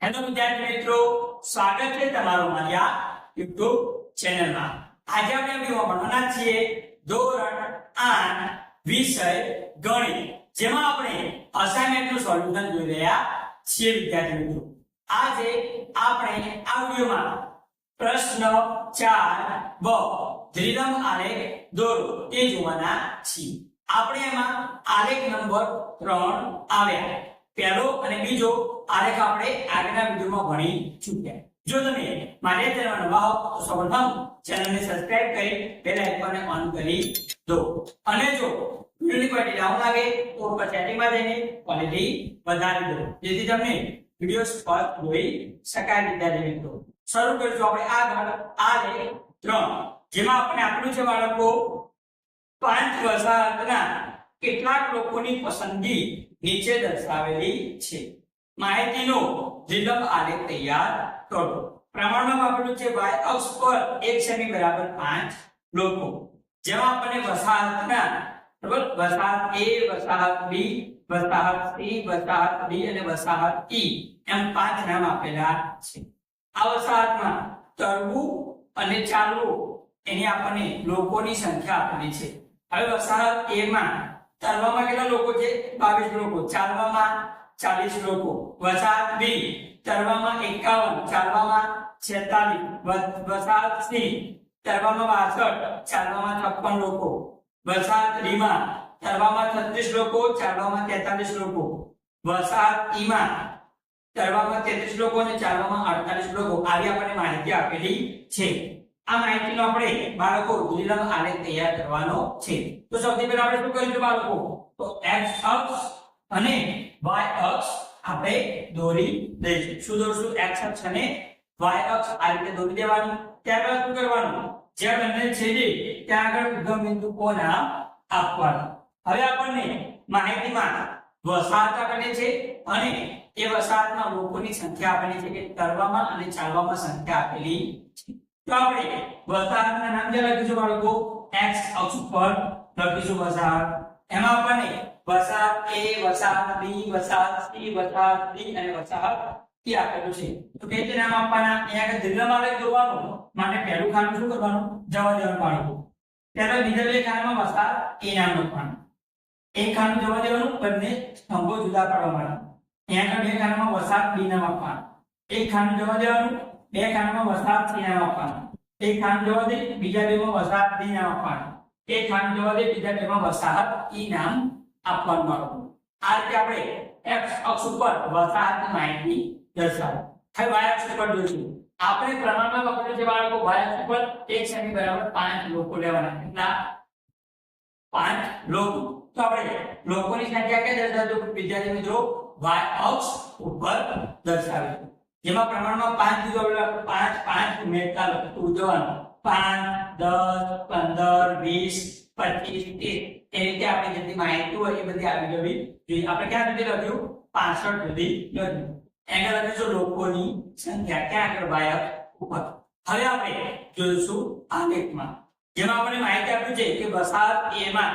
Hello વિદ્યાર્થી મિત્રો, સ્વાગત છે તમારું મારી આ YouTube ચેનલમાં। આજે આપણે ભણવાના છીએ ધોરણ 8 વિષય ગણિત, જેમાં આપણે અસાઇનમેન્ટનું સોલ્યુશન જોઈ રહ્યા છીએ વિદ્યાર્થી મિત્રો। આજે આપણે આ વિડિયોમાં પ્રશ્ન 4 બ દ્વિધમ આલેખ દોરો તે જોવાના છીએ। આપણે એમાં આલેખ નંબર 3 આવ્યા। પહેલો અને બીજો આલેખ આપણે આગળના વિડિયોમાં ભણી ચૂક્યા। જો તમે મારી ચેનલમાં નવા હો તો સૌપ્રથમ ચેનલને સબસ્ક્રાઇબ કરી બેલ આઇકોનને ઓન કરી દો, અને જો વિડિયોની ક્વોલિટી ડાઉન લાગે તો ઉપર સેટિંગમાં જઈને ક્વોલિટી વધારી દો, જેથી તમને વિડિયો સ્પષ્ટ જોઈ શકાય વિદ્યાર્થી મિત્રો। શરૂ કરીશું આપણે આગળ આલેખ 3, જેમાં આપણે આપ્યું છે બાળકો 5 વસાહતના કેટલાક લોકોની પસંદગી નીચે દર્શાવેલી છે। માહિતીનો દ્વિધમ આલેખ તૈયાર કરો। પ્રમાણમાં આપેલું છે y અક્ષ પર 1 સેમી બરાબર 5 લોકો, જેમાં આપણને વસાહતના બરાબર વસાહત A, વસાહત B, વસાહત C, વસાહત D અને વસાહત E એમ 5 નામ આપેલા છે। આ વસાહતમાં તરવું અને ચાલવું એની આપણને લોકોની સંખ્યા આપેલી છે। હવે વસાહત A માં તરવામાં કેટલા લોકો છે? 22 લોકો, ચાલવામાં 40 લોકો। વસાહત B તરવામાં 51, ચાલવામાં 46। વસાહત C તરવામાં 62, ચાલવામાં 56 લોકો। વસાહત D માં તરવામાં 36 લોકો, ચાલવામાં 43 લોકો। વસાહત E માં તરવામાં 33 લોકો અને ચાલવામાં 48 લોકો। આવી આપણને માહિતી આપેલી છે। આ માહિતીનો આપણે બાળકો દ્વિધમ આલેખ તૈયાર કરવાનો છે। તો સૌથી પહેલા આપણે શું કરીશું બાળકો? તો x અક્ષ અને y અક્ષ આપણે દોરી દઈશું। શું દોરશું? x અક્ષ અને y અક્ષ આ રીતે દોરી દેવાનું। ત્યારબાદ શું કરવાનું? જે બંને છેદે ત્યાં આગળ ઉગમ બિંદુ કો નામ આપવાનું। હવે આપણને માહિતીમાં વસાહત આપેલી છે અને એ વસાહતમાં લોકોની સંખ્યા આપેલી છે કે તરવામાં અને ચાલવામાં સંખ્યા આપેલી છે। તો આપણે વસાહતના નામ જે લખીશું બાળકો, x અક્ષ ઉપર લખીશું વસાહત। એમાં આપણને વસાહત A, વસાહત B, વસાહત C, વસાહત D અને વસાહત E આપેલું છે। તો કે તે નામ આપવાના। અહીંયા આગળ દ્વિધમ આલેખ દોરવાનું માટે પહેલું ખાનું શું કરવાનું? જવા દેવાનું બાળકો। ત્યારબાદ બીજા બે ખાનામાં વસાહત A નામ લખવાનું। એક ખાનું જવા દેવાનું, બંને સ્તંભો જુદા પાડવાના। અહીંયા આગળ બે ખાનામાં વસાહત B નામ આપવાનું। એક ખાનું જવા દેવાનું, બે ખાનામાં વસાહત C નામ આપવાનું। એક ખાનું જવા દે, બીજા બેમાં વસાહત D નામ આપવાનું। એક ખાનું જવા દે, બીજા બેમાં વસાહત E નામ આપવાનું બાળકો। આ રીતે આપણે x અક્ષ ઉપર વસાહતની માહિતી દર્શાવો। હવે y અક્ષ ઉપર જોઈશું। આપણે પ્રમાણમાં લખેલું છે બાળકો, y અક્ષ ઉપર 1 સેમી બરાબર 5 લોકો લેવાના। કેટલા? 5 લોકો। તો આપણે લોકોની સંખ્યા કે દર્શાવજો વિદ્યાર્થી મિત્રો? y અક્ષ ઉપર દર્શાવીશું। જેમાં પ્રમાણમાં 5 દીધો એટલે 5 5 ઉમેરતા લખતું જવાનું। 5 10 15 20 25 30 એ રીતે આપણે જેટલી માહિતી હોય એ બધી આવી જવી જોઈએ। આપણે ક્યાં સુધી લખ્યું? 65 સુધી લખ્યું। આગળ લખીશું લોકોની સંખ્યા, ક્યાં આગળ? y અક્ષ ઉપર। હવે આપણે જોઈશું આલેખમાં, જેમાં આપણને માહિતી આપી છે કે વસાહત A માં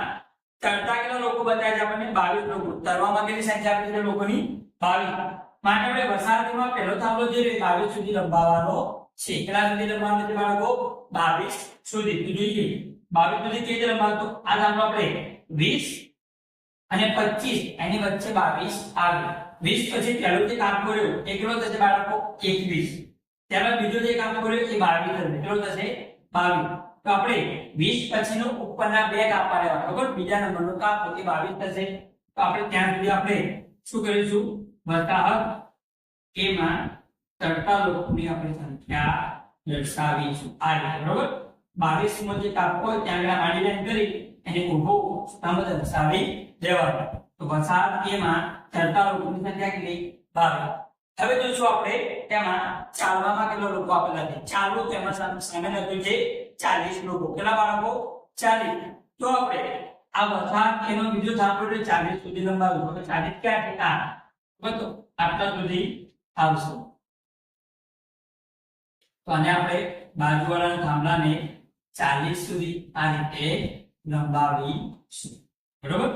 તરતા કેટલા લોકો બતાવ્યા છે? આપણને 22 લોકો। તરવામાં કેટલી સંખ્યા આપી છે લોકોની? 22। માટે આપણે વસાહતમાં પહેલો થાંભલો જે 22 સુધી લંબાવવાનો છે। કેટલા સુધી લંબાવવાનો છે બાળકો? 22 સુધી। તો જોઈએ 22 સુધી કેવી રીતે લંબાવતો? આ થાંભલો આપણે 20 અને 25 એની વચ્ચે 22 આવે। 20 પછી પહેલું જે કાપ કર્યો એ કેટલો થશે બાળકો? 21। ત્યારબાદ બીજો જે કાપ કર્યો એ 22 થશે। કેટલો થશે? 22। તો આપણે 20 પછીનો ઉપરના બે કાપા લેવાના, બરાબર? બીજા નંબરનો કાપ તો 22 થશે। તો આપણે ત્યાં સુધી આપણે શું કરીશું? વસાહત A માં તરતા લોકોની આપણે સંખ્યા દર્શાવીશું આ રીતે, બરાબર? 22 માં જે કાપ હોય ત્યાં આગળ આડી લાઈન કરી એને ઊભો સ્તંભ દર્શાવી દેવાનો। તો વસાહત A માં તરતા લોકોની સંખ્યા કેટલી? 22। હવે જોઈશું આપણે તેમાં ચાલવામાં કેટલા લોકો આપેલા છે। ચાલવું તેમાં સામે લખ્યું છે 40 લોકો। કેટલા બાળકો? 40। તો આપણે આ વસાહત A નો બીજો થાંભલો 40 સુધી લંબાવ્યો, તો 40 ક્યાં છે? આ બતો આટલા સુધી આવશે। તો આને આપણે બાજુવાળા થાંભલાને 40 સુધી આ રીતે લંબાવીશું, બરોબર?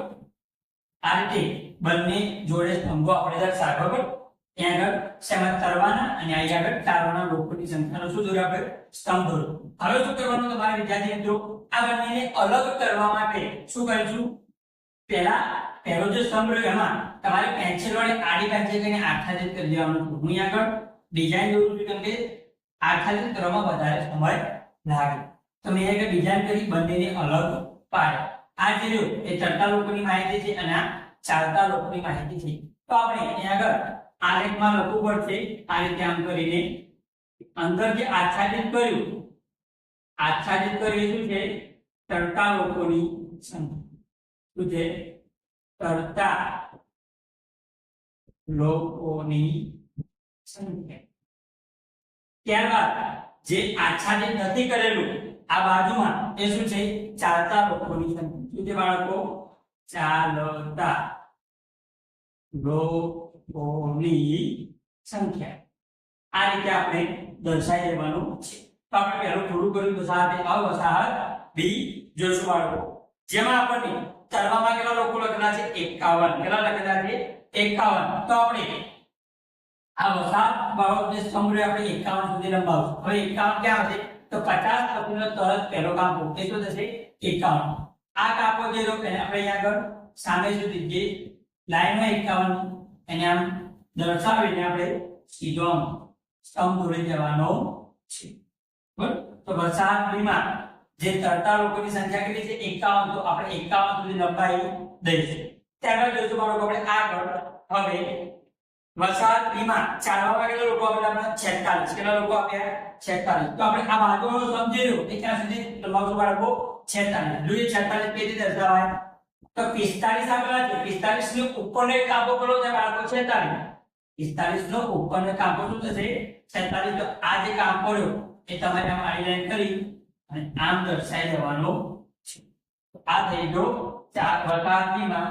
આ રીતે બંને જોડે સ્તંભો આપણે દર્શાવ્યા, બરોબર? અહીંયા આગળ શેમાં તરવાના અને અહીંયા આગળ તારવાના લોકોની સંખ્યાનો શું દોર્યો આપણે સ્તંભ દોર્યો. હવે શું કરવાનું તમારા વિદ્યાર્થી મિત્રો, આ બંનેને અલગ કરવા માટે શું કરીશું, પહેલો જે સ્તંભ રહ્યો એમાં તમારે પેન્સિલ વડે આડી પેન્સિલ કરીને આચ્છાદિત કરી દેવાનું છે. હું અહીંયા આગળ ડિઝાઇન દોરું છું કેમ કે આચ્છાદિત કરવામાં વધારે સમય લાગે, તો મેં અહીંયા ડિઝાઇન કરી બંનેને અલગ પાડ્યા. આ જે રહ્યું એ ચડતા લોકોની માહિતી છે અને આ ચાલતા લોકોની માહિતી છે. તો આપણે અહીંયા આગળ આલેખમાં લખવું પડશે આ રીતે આમ કરીને. અંદર જે આચ્છાદિત કર્યું શું છે, ચડતા લોકોની સંખ્યા. શું છે? તરતા લોકોની સંખ્યા. ત્યારબાદ જે આચ્છાદિત નથી કરેલું આ બાજુમાં એ શું છે, ચાલતા લોકોની સંખ્યા. શું છે બાળકો? ચાલતા લોકોની સંખ્યા. આ રીતે આપણે દર્શાવી દેવાનું છે. તો આપણે પહેલું થોડું કર્યું વસાહત અ વસાહત બી જોશું બાળકો, જેમાં આપણને તરવામાં કેટલા લોકો લખેલા છે? 51. કેટલા લખેલા છે? 51. તો આપણે આ વસાહત બાળકો જે સમૂહ આપણે 51 સુધી લંબાવશું. હવે 51 ક્યાં હશે? તો 50 પછીનો તરત પહેલો કાપો એ શું થશે? 51. આ કાપો જે રો એને આપણે અહીંયા આગળ સામે સુધી જે લાઈનમાં 51 એને આમ દર્શાવીને આપણે સીધો આમ સ્તંભ દોરી દેવાનો છે. બરાબર? તો વસાહત બીમાં જે તરતા લોકોની સંખ્યા કેટલી છે? 51. તો આપણે 51 સુધી લંબાઈ દઈશું. ત્યારબાદ જોઈશું બાળકો આપણે આગળ. હવે વસાહત બીમાં ચાલવામાં કેટલા લોકો આપ્યા? 46. કેટલા લોકો આપ્યા? 46. તો આપણે આ બાજુનો સમજી લો એ ક્યાં સુધી લંબાવશું બાળકો? 46. જોઈએ 46 કેવી રીતે દર્શાવાય? તો 45 આપેલા છે. 45 નો ઉપરનો એક કાપો કરો તો બાળકો 46. 45 નો ઉપરનો કાપો શું થશે? 46. તો આ જે કાપો રહ્યો એ તમારે આમ આડી લાઈન કરી અને આમ દર્શાવી દેવાનો છે. આ થઈ ગયો વસાહત બીમાં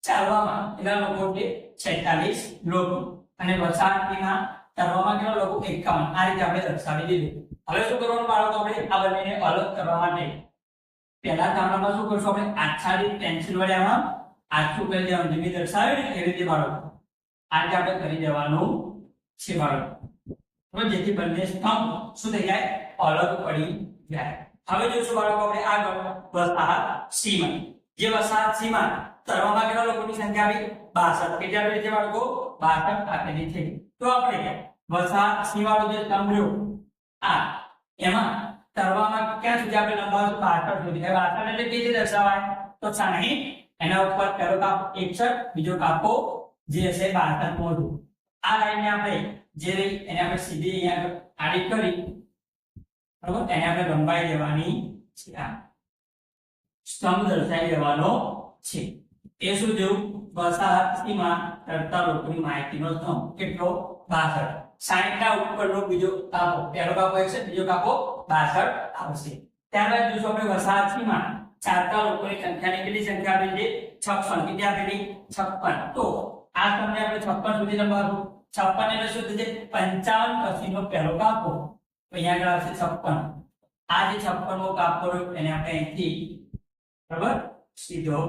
ચાલવામાં કેટલા લોકો છે? 46 લોકો. અને વસાહત બીમાં તરવામાં કેટલા લોકો? 51. આ રીતે આપણે દર્શાવી દીધું. હવે શું કરવાનું બાળકો? આપણે આ બંનેને અલગ કરવા માટે પહેલા તાંબામાં શું કરશું? આપણે આચ્છાદિત પેન્સિલ વડે આમાં આછું કરી દેવાનું, જેમ દર્શાવ્યું ને એવી રીતે બાળકો આ રીતે આપણે કરી દેવાનું છે બાળકો. તો જેથી બંને સ્તંભ શું થઈ જાય? અલગ પડી જાય. હવે જોઈશું બાળકો આપણે આગળ વસાહત સીમા. જે વસાહત સીમા તરવામાં કેટલા લોકોની સંખ્યા આવી? 62. કેટલી આપેલી છે બાળકો? 62 આપેલી છે. તો આપણે વસાહત સીમા વાળો જે સ્તંભ રહ્યો આ એમાં તરવામાં ક્યાં સુધી આપણે લંબાવશું? 62 સુધી. 62 એટલે કેવી રીતે દર્શાવાય? તો 60. એના ઉપર પહેલો કાપો 61, બીજો કાપો જે હશે 62 મોઢું. આ લાઈનને આપણે જે રહી એને આપણે સીધી અહીંયા આડી કરી, બરાબર, એને આપણે લંબાઈ દેવાની છે. આ સ્તંભ દર્શાવી દેવાનો છે. એ શું જેવું? વસાહત સીમા તરતા લોકોની માહિતીનો સ્તંભ. કેટલો? 62. 60 ના ઉપરનો બીજો કાપો, પહેલો કાપો 61, બીજો કાપો 62 આવશે. ત્યારબાદ જોઈશું આપણે વસાહત સીમા ચાલતા લોકોની સંખ્યાની કેટલી સંખ્યા આપેલી છે? 56. કેટલી આપેલી? 56. તો આ સ્તંભને આપણે 56 સુધી લંબાવશું. 56 એટલે શું થશે? 55 પછીનો પહેલો કાપો, તો અહીંયા આગળ આવશે 56. આ જે 56મો કાપો એને આપણે અહીંથી બરાબર સીધો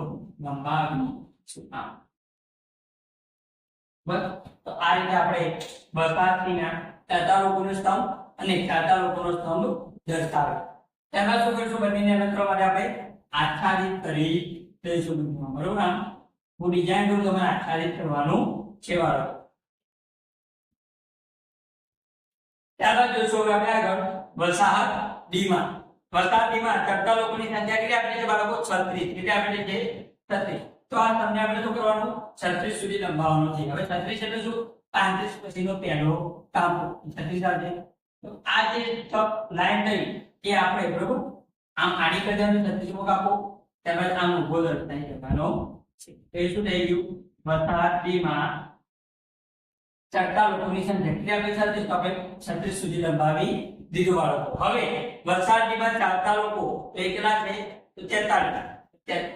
લંબાવી છું. બસ તો આ રીતે આપણે વસાહત સીમા તરતા લોકોનો સ્તંભ અને ચાલતા લોકોનો સ્તંભ દર્શાવે. ત્યારબાદ શું કરીશું? બંનેને અલગ કરવા માટે આપણે આચ્છાદિત કરી દઈશું. બરોબર? હું ડિઝાઇન કરું, તમારે આચ્છાદિત કરવાનું છે બાળકો. ત્યારબાદ જોઈશું હવે આપણે આગળ વસાહત ડીમાં. વસાહત ડીમાં તરતા લોકોની સંખ્યા કેટલી આપેલી છે બાળકો? 36. કેટલી આપેલી છે? 36. તો આ તમને આપણે શું કરવાનું? 36 સુધી લંબાવવાનું છે. હવે 36 એટલે શું? 35 પછીનો પહેલો કાપો 36 આવશે. તો આ જે લાઈન રહી એ આપણે બરોબર આમ આડી કરી દેવાનું. 36મો કાપો, ત્યારબાદ આમ ઉભો દર્શાવી દેવાનો છે. તો એ શું થઈ ગયું? વસાહત ડીમાં ચડતા લોકોની સંખ્યા કેટલી આપેલી છે? તો આપણે 36 સુધી લંબાવી દીધું બાળકો. હવે વસાહત ડીમાં ચાલતા લોકો તો એ કેટલા છે? તો 43.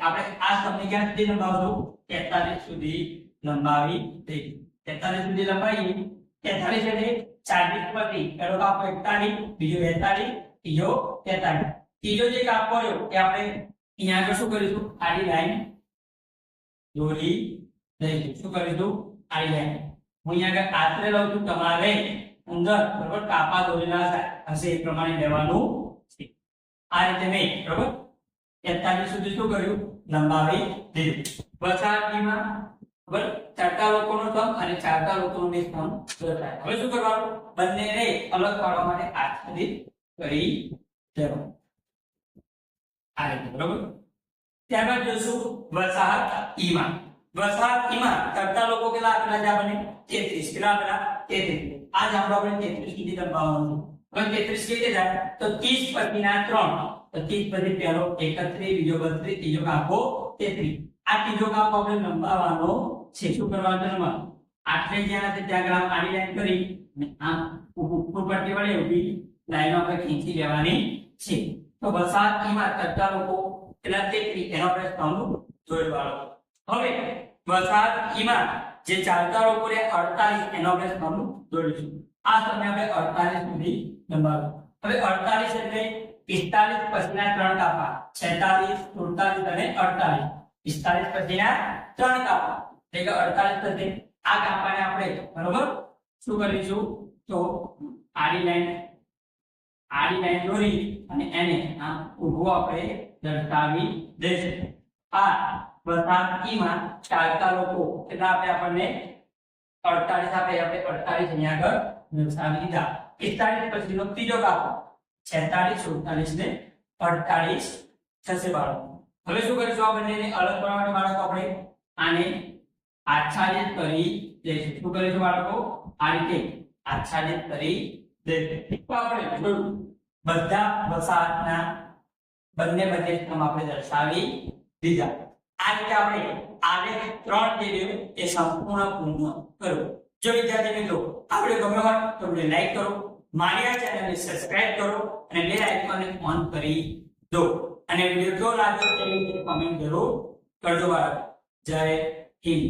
આપણે આ સ્તંભને ક્યાં સુધી લંબાવશું? 43 સુધી લંબાવી દઈશું. 43 સુધી લંબાવી. 43 એટલે 40 પછી પહેલો કાપો 41, બીજો 42, ત્રીજો 43. ત્રીજો જે કાપો રહ્યો એ આપણે અહીંયા આગળ શું કરીશું? આડી લાઈન દોરી દઈશું. શું કરીશું? આડી લાઈન. હું અહીંયા આગળ આશરે લઉં છું, તમારે અંદર બરોબર કાપા દોરેલા હશે એ પ્રમાણે લેવાનું છે. આ રીતે મેં બરોબર 43 સુધી શું કર્યું, લંબાવી દીધું. વસાહતીમાં બરાબર ચારતા લોકોનો સમ અને ચારતા લોકોનો સમ દર્શાય. હવે શું કરવાનું, બંનેને અલગ પાડવા માટે આચ્છાદિત કરી દેવાનું. આ રીતે બરોબર. ત્યારબાદ જોઈશું વસાહત ઈમાં. વસાહત ઈમાં ચારતા લોકો કેટલા આપેલા છે આપણને, 33. કેટલા આપેલા, 33. આ જ આપણે 33 સુધી લંબાવવાનું છે. હવે 33 કેવી રીતે થાય, તો 30 પછીના 3, તો 30 પછી પહેલો 31, બીજો 32, ત્રીજો કાપો 33. આ ત્રીજો કાપો આપણે લંબાવવાનો છે. શું કરવાનું છે, આટલે જ્યાં છે ત્યાં આગળ આડી લાઈન કરી અને આમ ઉપર પટ્ટી વડે ઊભી લાઈનો આપણે ખેંચી લેવાની છે. તો વસાહત ઈમાં ચારતા લોકો કેટલા, 33, એનો આપણે સ્તંભ જોડવાનો. હવે વસાહત ઈમાં જે ચારતા લોકો રે 48, એનો આપણે સ્તંભ દોરીશું. આ સમય આપણે 48 સુધી લંબાવ્યું. હવે 48 એટલે 45 પછીના 3 કાપા, 46, 47 અને 48. 45 પછીના 3 કાપા એટલે કે 48 થશે. આ કાપાને આપણે બરોબર શું કરીશું, તો આડી લાઈન દોરી અને એને આમ ઊભો આપણે દર્શાવી દેશે. આ વસાહત ઈમાં ચારતા લોકો કેટલા આપે આપણને, 48 આપે. આપણે 48 અહીંયા આગળ દર્શાવી દીધા. 45 પછીનો ત્રીજો કાપો, 46, 47 ને 48 થશે બાળકો. હવે શું કરીશું, આ બંનેને અલગ કરવા માટે બાળકો આપણે આને આચ્છાદિત કરી દઈશું. શું કરીશું બાળકો, આ રીતે આચ્છાદિત કરી દઈશું. તો આપણે જોયું બધા વસાહતના બંને સ્તંભ આપણે દર્શાવી દીધા. આ રીતે આપણે આલેખ 3 જે રહ્યો એ સંપૂર્ણ પૂર્ણ કર્યો. જો વિદ્યાર્થી મિત્રો આ વિડિયો ગમ્યો હોય તો વિડિયો લાઈક કરો, મારી આ ચેનલને સબસ્ક્રાઇબ કરો અને બેલ આઇકોનને ઓન કરી દો. અને વિડિયો કેવો લાગ્યો તે કમેન્ટ જરૂર કરજો બાળકો. જય હિન્દ.